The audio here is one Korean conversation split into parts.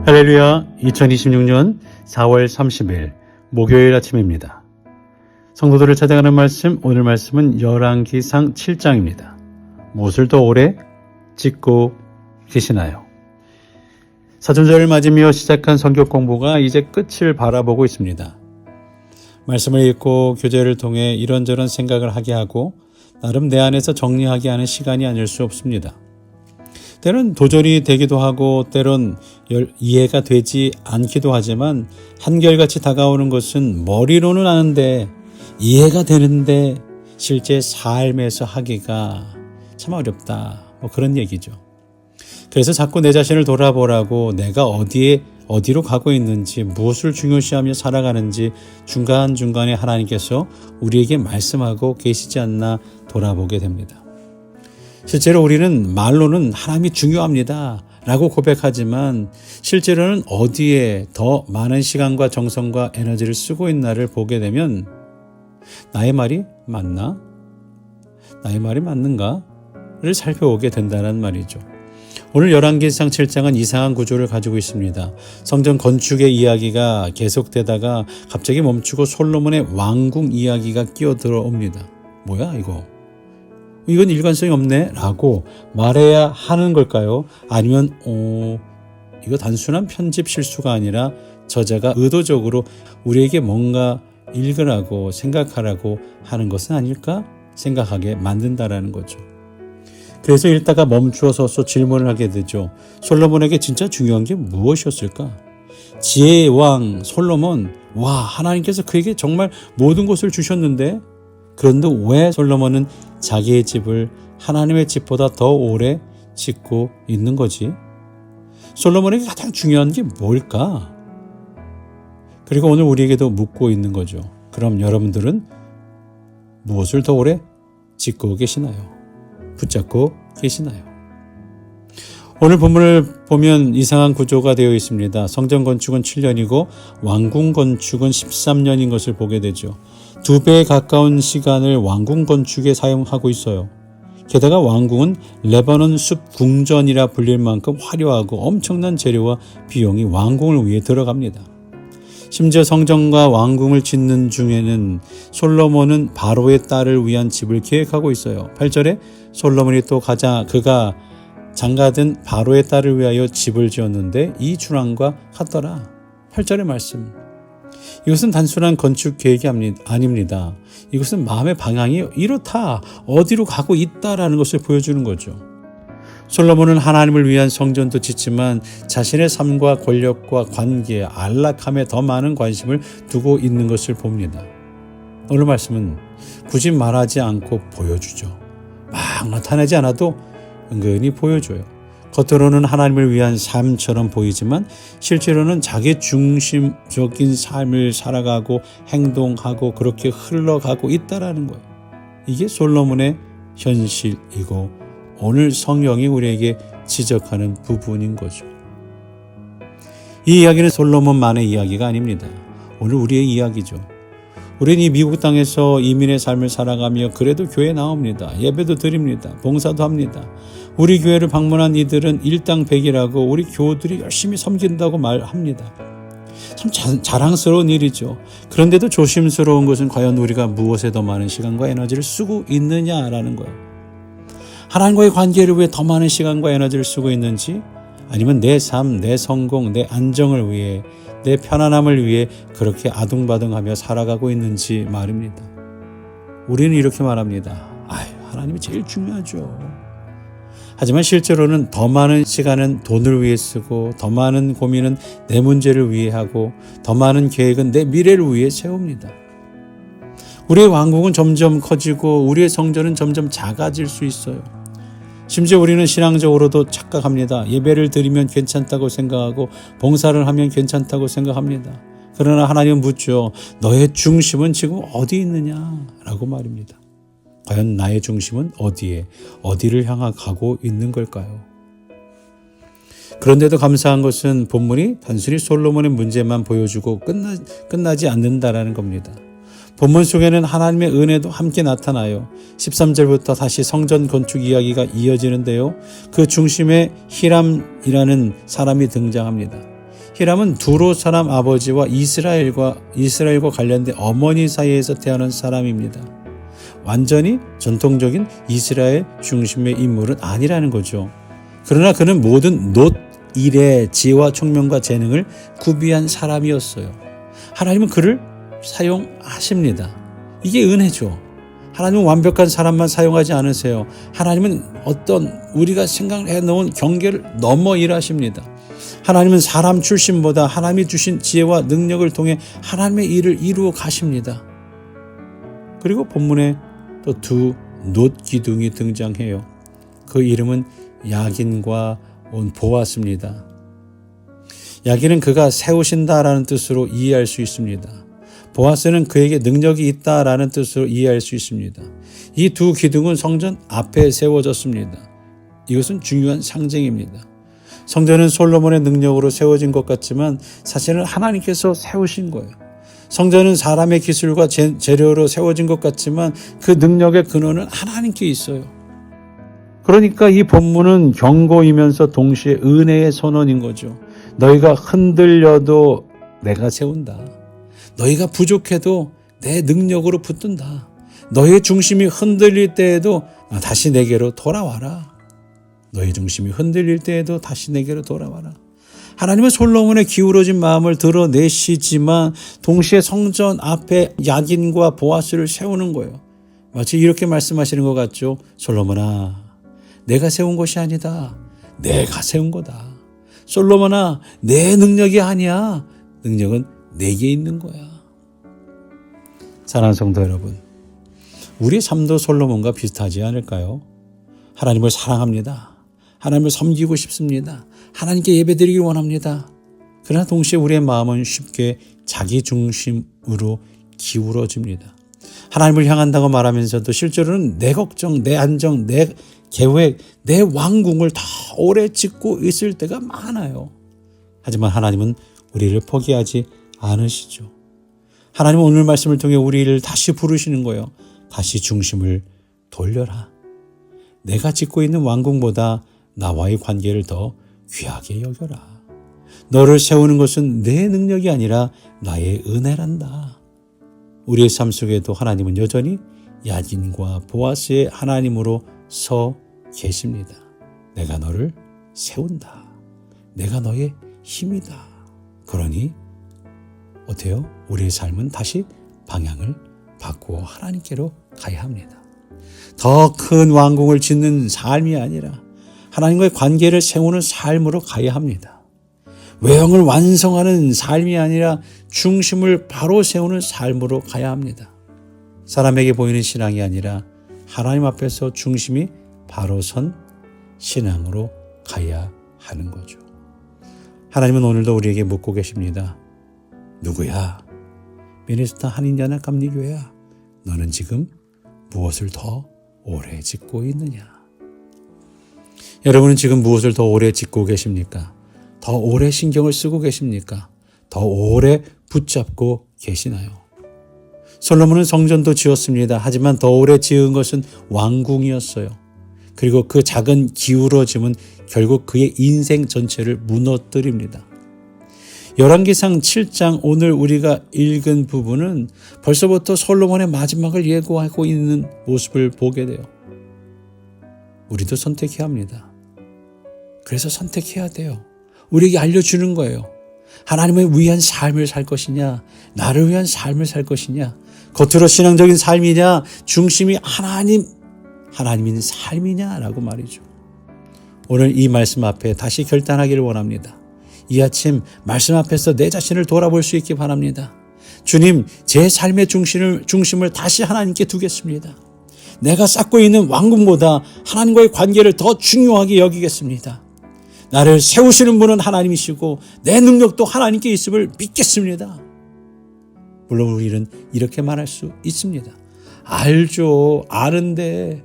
할렐루야. 2026년 4월 30일 목요일 아침입니다. 성도들을 찾아가는 말씀, 오늘 말씀은 열왕기상 7장입니다. 무엇을 더 오래 짓고 계시나요? 사순절을 맞으며 시작한 성경 공부가 이제 끝을 바라보고 있습니다. 말씀을 읽고 교제를 통해 이런저런 생각을 하게 하고 나름 내 안에서 정리하게 하는 시간이 아닐 수 없습니다. 때론 도전이 되기도 하고 때론 이해가 되지 않기도 하지만 한결같이 다가오는 것은 머리로는 아는데 이해가 되는데 실제 삶에서 하기가 참 어렵다. 그런 얘기죠. 그래서 자꾸 내 자신을 돌아보라고 내가 어디로 가고 있는지 무엇을 중요시하며 살아가는지 중간중간에 하나님께서 우리에게 말씀하고 계시지 않나 돌아보게 됩니다. 실제로 우리는 말로는 하나님이 중요합니다 라고 고백하지만 실제로는 어디에 더 많은 시간과 정성과 에너지를 쓰고 있나를 보게 되면 나의 말이 맞나? 나의 말이 맞는가를 살펴보게 된다는 말이죠. 오늘 열왕기상 7장은 이상한 구조를 가지고 있습니다. 성전 건축의 이야기가 계속되다가 갑자기 멈추고 솔로몬의 왕궁 이야기가 끼어들어옵니다. 뭐야 이거? 이건 일관성이 없네 라고 말해야 하는 걸까요? 아니면 이거 단순한 편집 실수가 아니라 저자가 의도적으로 우리에게 뭔가 읽으라고 생각하라고 하는 것은 아닐까 생각하게 만든다라는 거죠. 그래서 읽다가 멈추어서 질문을 하게 되죠. 솔로몬에게 진짜 중요한 게 무엇이었을까? 지혜의 왕 솔로몬, 와, 하나님께서 그에게 정말 모든 것을 주셨는데 그런데 왜 솔로몬은 자기의 집을 하나님의 집보다 더 오래 짓고 있는 거지? 솔로몬에게 가장 중요한 게 뭘까? 그리고 오늘 우리에게도 묻고 있는 거죠. 그럼 여러분들은 무엇을 더 오래 짓고 계시나요? 붙잡고 계시나요? 오늘 본문을 보면 이상한 구조가 되어 있습니다. 성전 건축은 7년이고 왕궁 건축은 13년인 것을 보게 되죠. 2배에 가까운 시간을 왕궁 건축에 사용하고 있어요. 게다가 왕궁은 레바논 숲 궁전이라 불릴 만큼 화려하고 엄청난 재료와 비용이 왕궁을 위해 들어갑니다. 심지어 성전과 왕궁을 짓는 중에는 솔로몬은 바로의 딸을 위한 집을 계획하고 있어요. 8절에 솔로몬이 또 그가 장가든 바로의 딸을 위하여 집을 지었는데 이 준왕과 같더라. 8절의 말씀. 이것은 단순한 건축 계획이 아닙니다. 이것은 마음의 방향이 이렇다, 어디로 가고 있다라는 것을 보여주는 거죠. 솔로몬은 하나님을 위한 성전도 짓지만 자신의 삶과 권력과 관계, 안락함에 더 많은 관심을 두고 있는 것을 봅니다. 오늘 말씀은 굳이 말하지 않고 보여주죠. 막 나타내지 않아도 은근히 보여줘요. 겉으로는 하나님을 위한 삶처럼 보이지만 실제로는 자기 중심적인 삶을 살아가고 행동하고 그렇게 흘러가고 있다라는 거예요. 이게 솔로몬의 현실이고 오늘 성령이 우리에게 지적하는 부분인 거죠. 이 이야기는 솔로몬만의 이야기가 아닙니다. 오늘 우리의 이야기죠. 우리는 이 미국 땅에서 이민의 삶을 살아가며 그래도 교회에 나옵니다. 예배도 드립니다. 봉사도 합니다. 우리 교회를 방문한 이들은 일당백이라고 우리 교우들이 열심히 섬긴다고 말합니다. 참 자랑스러운 일이죠. 그런데도 조심스러운 것은 과연 우리가 무엇에 더 많은 시간과 에너지를 쓰고 있느냐라는 거예요. 하나님과의 관계를 위해 더 많은 시간과 에너지를 쓰고 있는지 아니면 내 삶, 내 성공, 내 안정을 위해 내 편안함을 위해 그렇게 아둥바둥하며 살아가고 있는지 말입니다. 우리는 이렇게 말합니다. 하나님이 제일 중요하죠. 하지만 실제로는 더 많은 시간은 돈을 위해 쓰고 더 많은 고민은 내 문제를 위해 하고 더 많은 계획은 내 미래를 위해 세웁니다. 우리의 왕국은 점점 커지고 우리의 성전은 점점 작아질 수 있어요. 심지어 우리는 신앙적으로도 착각합니다. 예배를 드리면 괜찮다고 생각하고 봉사를 하면 괜찮다고 생각합니다. 그러나 하나님은 묻죠. 너의 중심은 지금 어디 있느냐라고 말입니다. 과연 나의 중심은 어디를 향하고 있는 걸까요? 그런데도 감사한 것은 본문이 단순히 솔로몬의 문제만 보여주고 끝나지 않는다라는 겁니다. 본문 속에는 하나님의 은혜도 함께 나타나요. 13절부터 다시 성전 건축 이야기가 이어지는데요. 그 중심에 히람이라는 사람이 등장합니다. 히람은 두로 사람 아버지와 이스라엘과 관련된 어머니 사이에서 태어난 사람입니다. 완전히 전통적인 이스라엘 중심의 인물은 아니라는 거죠. 그러나 그는 모든 놋 일의 지혜와 총명과 재능을 구비한 사람이었어요. 하나님은 그를 사용하십니다. 이게 은혜죠. 하나님은 완벽한 사람만 사용하지 않으세요. 하나님은 어떤 우리가 생각해 놓은 경계를 넘어 일하십니다. 하나님은 사람 출신보다 하나님이 주신 지혜와 능력을 통해 하나님의 일을 이루어 가십니다. 그리고 본문에 또 두 놋 기둥이 등장해요. 그 이름은 야긴과 보아스입니다. 야긴은 그가 세우신다라는 뜻으로 이해할 수 있습니다. 보아스는 그에게 능력이 있다라는 뜻으로 이해할 수 있습니다. 이 두 기둥은 성전 앞에 세워졌습니다. 이것은 중요한 상징입니다. 성전은 솔로몬의 능력으로 세워진 것 같지만 사실은 하나님께서 세우신 거예요. 성전은 사람의 기술과 재료로 세워진 것 같지만 그 능력의 근원은 하나님께 있어요. 그러니까 이 본문은 경고이면서 동시에 은혜의 선언인 거죠. 너희가 흔들려도 내가 세운다. 너희가 부족해도 내 능력으로 붙든다. 너희의 중심이 흔들릴 때에도 다시 내게로 돌아와라. 너희 중심이 흔들릴 때에도 다시 내게로 돌아와라. 하나님은 솔로몬의 기울어진 마음을 드러내시지만 동시에 성전 앞에 야긴과 보아스를 세우는 거예요. 마치 이렇게 말씀하시는 것 같죠. 솔로몬아, 내가 세운 것이 아니다. 내가 세운 거다. 솔로몬아, 내 능력이 아니야. 능력은 내게 있는 거야. 사랑하는 성도 여러분, 우리의 삶도 솔로몬과 비슷하지 않을까요? 하나님을 사랑합니다. 하나님을 섬기고 싶습니다. 하나님께 예배드리길 원합니다. 그러나 동시에 우리의 마음은 쉽게 자기 중심으로 기울어집니다. 하나님을 향한다고 말하면서도 실제로는 내 걱정, 내 안정, 내 계획, 내 왕궁을 더 오래 짓고 있을 때가 많아요. 하지만 하나님은 우리를 포기하지 않으시죠. 하나님은 오늘 말씀을 통해 우리를 다시 부르시는 거예요. 다시 중심을 돌려라. 내가 짓고 있는 왕궁보다 나와의 관계를 더 귀하게 여겨라. 너를 세우는 것은 내 능력이 아니라 나의 은혜란다. 우리의 삶 속에도 하나님은 여전히 야긴과 보아스의 하나님으로 서 계십니다. 내가 너를 세운다. 내가 너의 힘이다. 그러니 어때요? 우리의 삶은 다시 방향을 바꾸어 하나님께로 가야 합니다. 더 큰 왕궁을 짓는 삶이 아니라 하나님과의 관계를 세우는 삶으로 가야 합니다. 외형을 완성하는 삶이 아니라 중심을 바로 세우는 삶으로 가야 합니다. 사람에게 보이는 신앙이 아니라 하나님 앞에서 중심이 바로 선 신앙으로 가야 하는 거죠. 하나님은 오늘도 우리에게 묻고 계십니다. 누구야? 미니스터 한인자나 감리교회야. 너는 지금 무엇을 더 오래 짓고 있느냐? 여러분은 지금 무엇을 더 오래 짓고 계십니까? 더 오래 신경을 쓰고 계십니까? 더 오래 붙잡고 계시나요? 솔로몬은 성전도 지었습니다. 하지만 더 오래 지은 것은 왕궁이었어요. 그리고 그 작은 기울어짐은 결국 그의 인생 전체를 무너뜨립니다. 열왕기상 7장 오늘 우리가 읽은 부분은 벌써부터 솔로몬의 마지막을 예고하고 있는 모습을 보게 돼요. 우리도 선택해야 합니다. 그래서 선택해야 돼요. 우리에게 알려주는 거예요. 하나님을 위한 삶을 살 것이냐, 나를 위한 삶을 살 것이냐, 겉으로 신앙적인 삶이냐, 중심이 하나님인 삶이냐라고 말이죠. 오늘 이 말씀 앞에 다시 결단하기를 원합니다. 이 아침 말씀 앞에서 내 자신을 돌아볼 수 있기 바랍니다. 주님, 제 삶의 중심을 다시 하나님께 두겠습니다. 내가 쌓고 있는 왕궁보다 하나님과의 관계를 더 중요하게 여기겠습니다. 나를 세우시는 분은 하나님이시고 내 능력도 하나님께 있음을 믿겠습니다. 물론 우리는 이렇게 말할 수 있습니다. 알죠. 아는데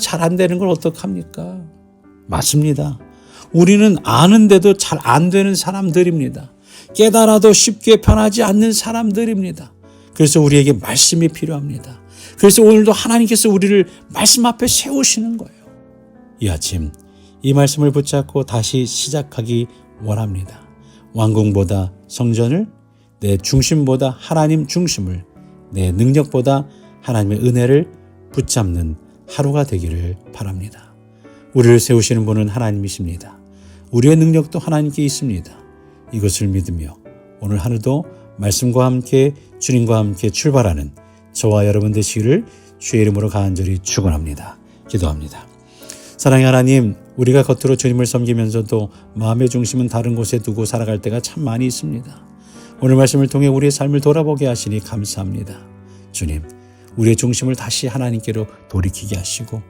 잘 안 되는 걸 어떡합니까? 맞습니다. 우리는 아는데도 잘 안 되는 사람들입니다. 깨달아도 쉽게 변하지 않는 사람들입니다. 그래서 우리에게 말씀이 필요합니다. 그래서 오늘도 하나님께서 우리를 말씀 앞에 세우시는 거예요. 이 아침 이 말씀을 붙잡고 다시 시작하기 원합니다. 왕궁보다 성전을, 내 중심보다 하나님 중심을, 내 능력보다 하나님의 은혜를 붙잡는 하루가 되기를 바랍니다. 우리를 세우시는 분은 하나님이십니다. 우리의 능력도 하나님께 있습니다. 이것을 믿으며 오늘 하루도 말씀과 함께 주님과 함께 출발하는 저와 여러분 되시기를 주의 이름으로 간절히 축원합니다. 기도합니다. 사랑의 하나님, 우리가 겉으로 주님을 섬기면서도 마음의 중심은 다른 곳에 두고 살아갈 때가 참 많이 있습니다. 오늘 말씀을 통해 우리의 삶을 돌아보게 하시니 감사합니다. 주님, 우리의 중심을 다시 하나님께로 돌이키게 하시고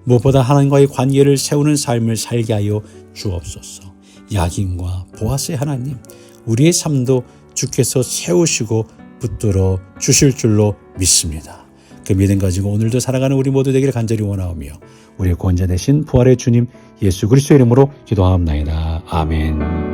무엇보다 하나님과의 관계를 세우는 삶을 살게 하여 주옵소서. 야긴과 보아스의 하나님, 우리의 삶도 주께서 세우시고 붙들어 주실 줄로 믿습니다. 그 믿음 가지고 오늘도 살아가는 우리 모두 되기를 간절히 원하오며 우리의 구원자 되신 부활의 주님 예수 그리스도의 이름으로 기도하옵나이다. 아멘.